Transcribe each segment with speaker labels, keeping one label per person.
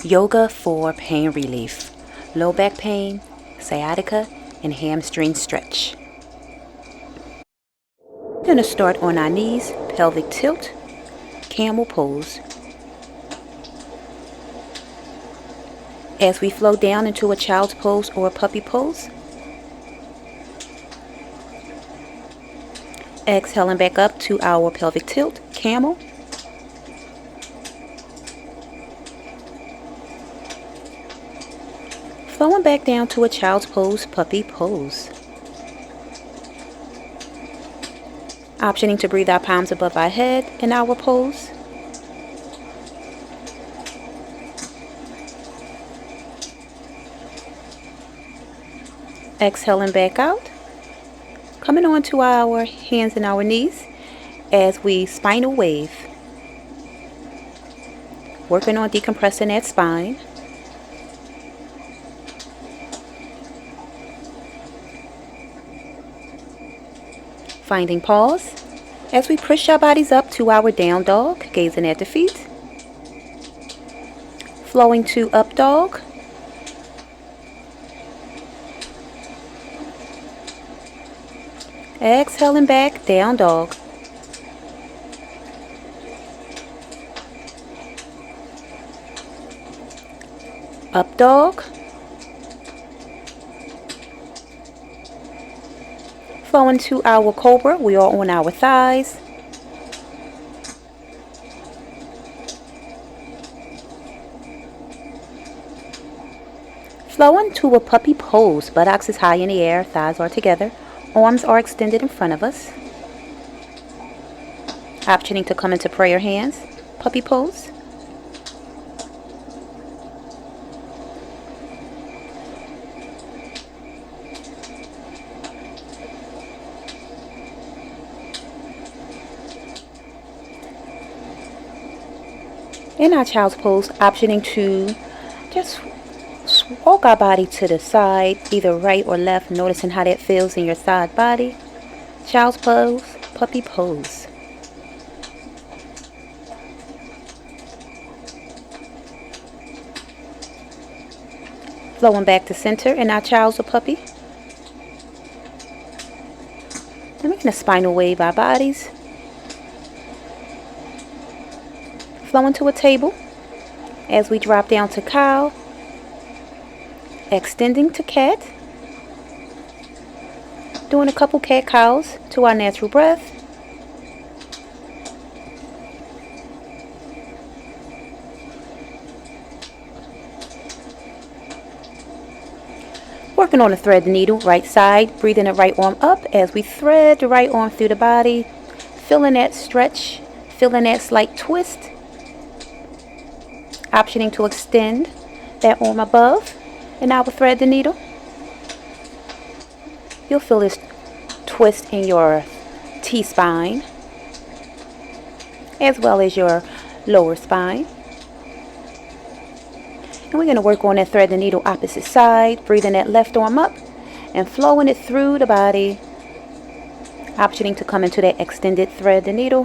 Speaker 1: Yoga for pain relief, low back pain, sciatica, and hamstring stretch. We're going to start on our knees, pelvic tilt, camel pose. As we flow down into a child's pose or a puppy pose, exhaling back up to our pelvic tilt, camel. Flowing back down to a child's pose, puppy pose. Optioning to breathe our palms above our head in our pose. Exhaling back out. Coming on to our hands and our knees as we spinal wave. Working on decompressing that spine. Finding pause as we push our bodies up to our down dog, gazing at the feet. Flowing to up dog. Exhaling back, down dog. Up dog. Flowing to our cobra, we are on our thighs. Flowing to a puppy pose, buttocks is high in the air, thighs are together, arms are extended in front of us. Optioning to come into prayer hands, puppy pose. In our child's pose, optioning to just walk our body to the side, either right or left, noticing how that feels in your side body. Child's pose, puppy pose. Flowing back to center in our child's or puppy. And we're going to spinal wave our bodies. Flowing to a table as we drop down to cow, extending to cat, doing a couple cat cows to our natural breath, working on the thread the needle, right side, breathing the right arm up as we thread the right arm through the body, feeling that stretch, feeling that slight twist. Optioning to extend that arm above, and now we'll thread the needle. You'll feel this twist in your T-spine, as well as your lower spine. And we're going to work on that thread the needle opposite side, breathing that left arm up, and flowing it through the body. Optioning to come into that extended thread the needle,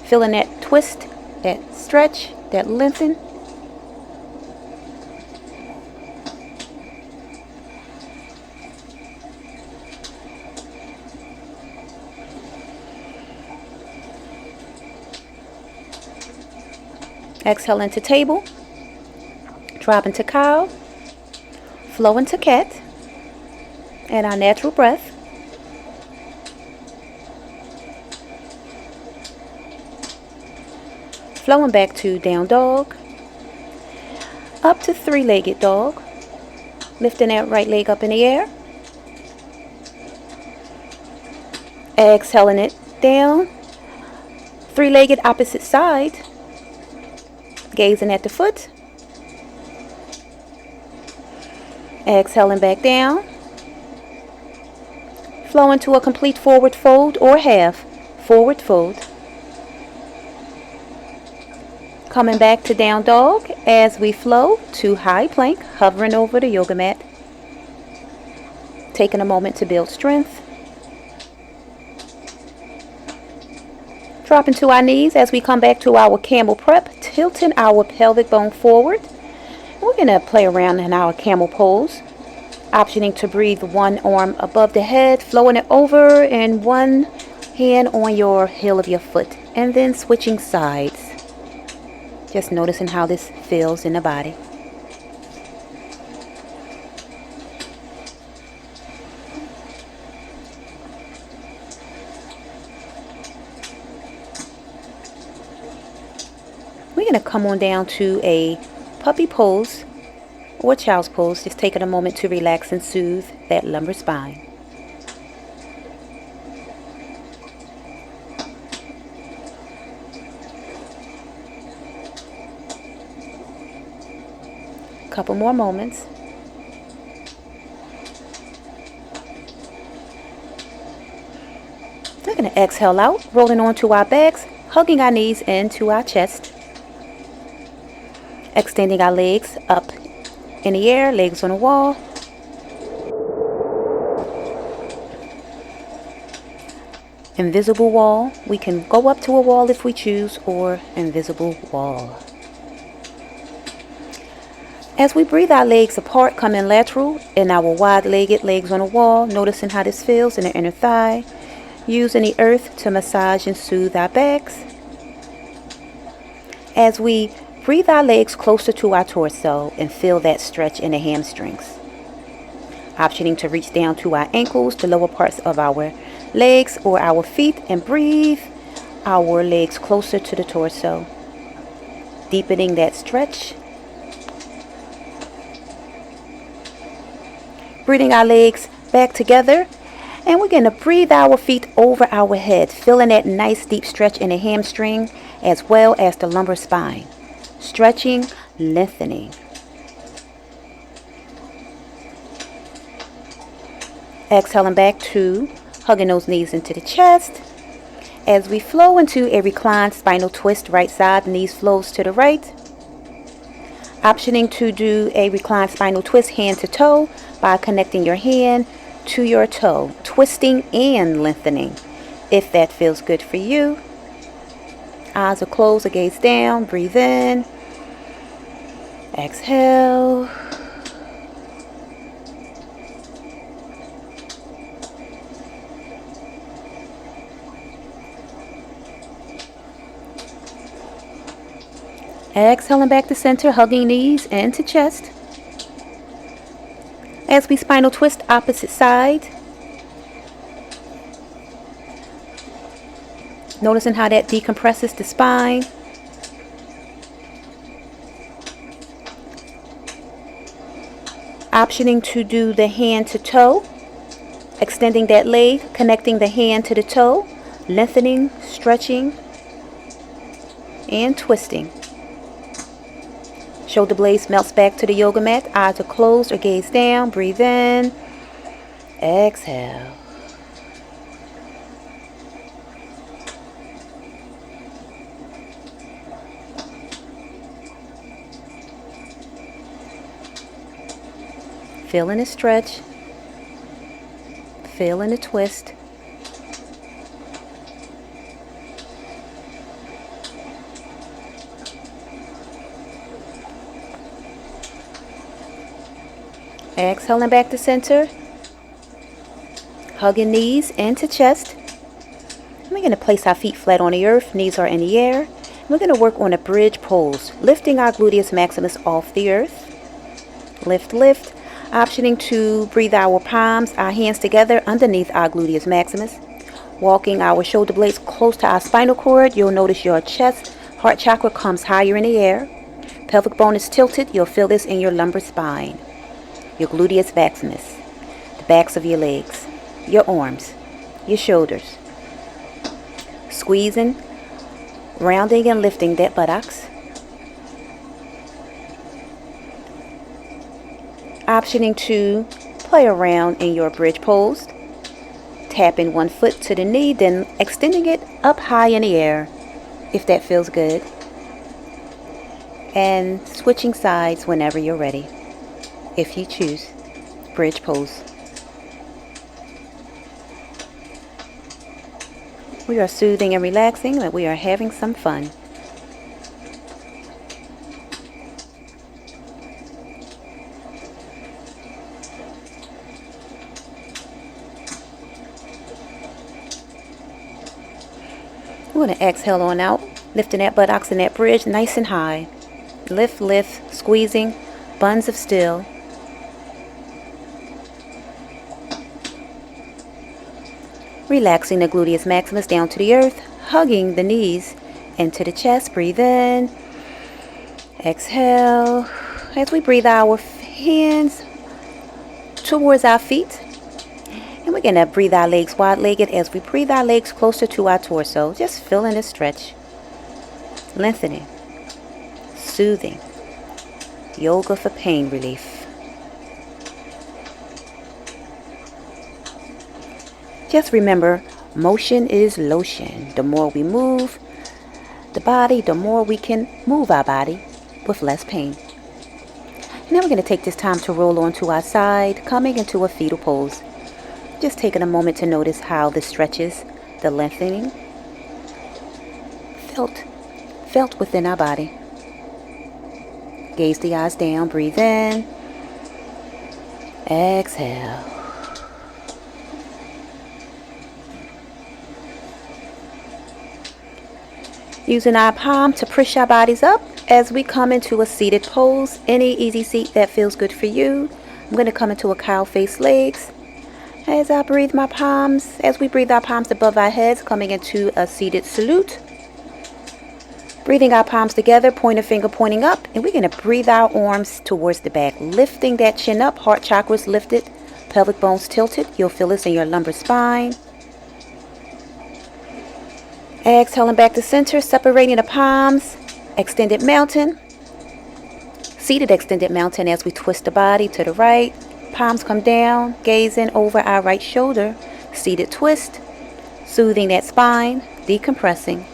Speaker 1: feeling that twist, that stretch, that lengthen. Exhale into table, drop into cow, flow into cat, and our natural breath. Flowing back to down dog, up to three-legged dog, lifting that right leg up in the air. Exhaling it down, three-legged opposite side. Gazing at the foot. Exhaling back down. Flowing to a complete forward fold or half forward fold. Coming back to down dog as we flow to high plank, hovering over the yoga mat. Taking a moment to build strength. Dropping to our knees as we come back to our camel prep, tilting our pelvic bone forward, We're going to play around in our camel pose, optioning to breathe one arm above the head, flowing it over, and one hand on your heel of your foot, and then switching sides. Just noticing how this feels in the body. We're going to come on down to a puppy pose or child's pose, just taking a moment to relax and soothe that lumbar spine. Couple more moments. We're going to exhale out, rolling onto our backs, hugging our knees into our chest. Extending our legs up in the air, legs on the wall. Invisible wall. We can go up to a wall if we choose, or invisible wall. As we breathe our legs apart, coming lateral in our wide-legged legs on the wall, noticing how this feels in the inner thigh. Using the earth to massage and soothe our backs. As we breathe our legs closer to our torso and feel that stretch in the hamstrings. Optioning to reach down to our ankles, the lower parts of our legs or our feet, and breathe our legs closer to the torso. Deepening that stretch. Breathing our legs back together, and we're going to breathe our feet over our head, feeling that nice deep stretch in the hamstring as well as the lumbar spine. Stretching, lengthening. Exhaling back to hugging those knees into the chest. As we flow into a reclined spinal twist, right side, knees flows to the right. Optioning to do a reclined spinal twist hand to toe by connecting your hand to your toe, twisting and lengthening if that feels good for you. Eyes are closed or gaze down. Breathe in. Exhale. Exhaling back to center, hugging knees into chest. As we spinal twist opposite side. Noticing how that decompresses the spine. Optioning to do the hand to toe. Extending that leg, connecting the hand to the toe. Lengthening, stretching, and twisting. Shoulder blades melts back to the yoga mat. Eyes are closed or gaze down. Breathe in. Exhale. Feeling the stretch. Feeling the twist. Exhaling back to center. Hugging knees into chest. We're going to place our feet flat on the earth. Knees are in the air. We're going to work on a bridge pose, lifting our gluteus maximus off the earth. Lift, lift. Optioning to breathe our palms, our hands together underneath our gluteus maximus. Walking our shoulder blades close to our spinal cord. You'll notice your chest, heart chakra comes higher in the air. Pelvic bone is tilted. You'll feel this in your lumbar spine. Your gluteus maximus, the backs of your legs, your arms, your shoulders. Squeezing, rounding and lifting that buttocks. Optioning to play around in your bridge pose. Tapping one foot to the knee, then extending it up high in the air, if that feels good. And switching sides whenever you're ready. If you choose, bridge pose. We are soothing and relaxing, but we are having some fun. We're going to exhale on out, lifting that buttocks and that bridge nice and high. Lift, lift, squeezing, buns of steel. Relaxing the gluteus maximus down to the earth, hugging the knees into the chest. Breathe in. Exhale. As we breathe our hands towards our feet. And we're going to breathe our legs wide-legged as we breathe our legs closer to our torso. Just feeling the stretch. Lengthening. Soothing. Yoga for pain relief. Just remember, motion is lotion. The more we move the body, the more we can move our body with less pain. And then we're going to take this time to roll onto our side, coming into a fetal pose. Just taking a moment to notice how this stretches, the lengthening, felt within our body. Gaze the eyes down, breathe in, exhale. Using our palm to push our bodies up as we come into a seated pose. Any easy seat that feels good for you. I'm going to come into a cow face legs. As I breathe my palms, as we breathe our palms above our heads, coming into a seated salute. Breathing our palms together, pointer finger pointing up. And we're going to breathe our arms towards the back. Lifting that chin up, heart chakras lifted, pelvic bones tilted. You'll feel this in your lumbar spine. Exhaling back to center, separating the palms, extended mountain, seated extended mountain as we twist the body to the right. Palms come down, gazing over our right shoulder, seated twist, soothing that spine, decompressing.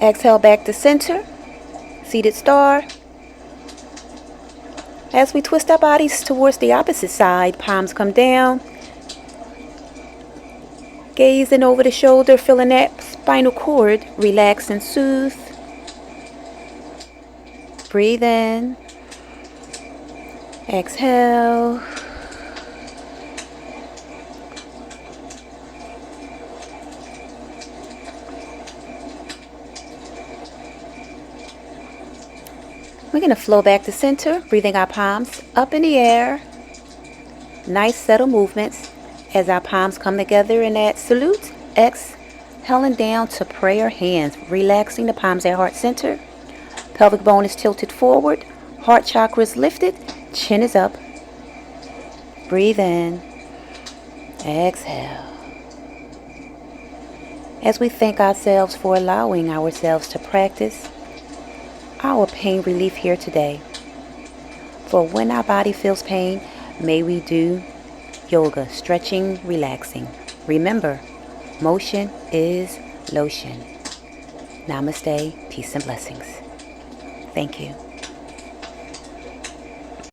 Speaker 1: Exhale back to center, seated star. As we twist our bodies towards the opposite side, palms come down. Gazing over the shoulder, feeling that spinal cord relax and soothe. Breathe in. Exhale. We're going to flow back to center, breathing our palms up in the air. Nice subtle movements as our palms come together in that salute. Exhaling down to prayer hands, relaxing the palms at heart center. Pelvic bone is tilted forward, heart chakra is lifted, chin is up. Breathe in. Exhale. As we thank ourselves for allowing ourselves to practice our pain relief here today. For when our body feels pain, may we do yoga, stretching, relaxing. Remember, motion is lotion. Namaste, peace and blessings. Thank you.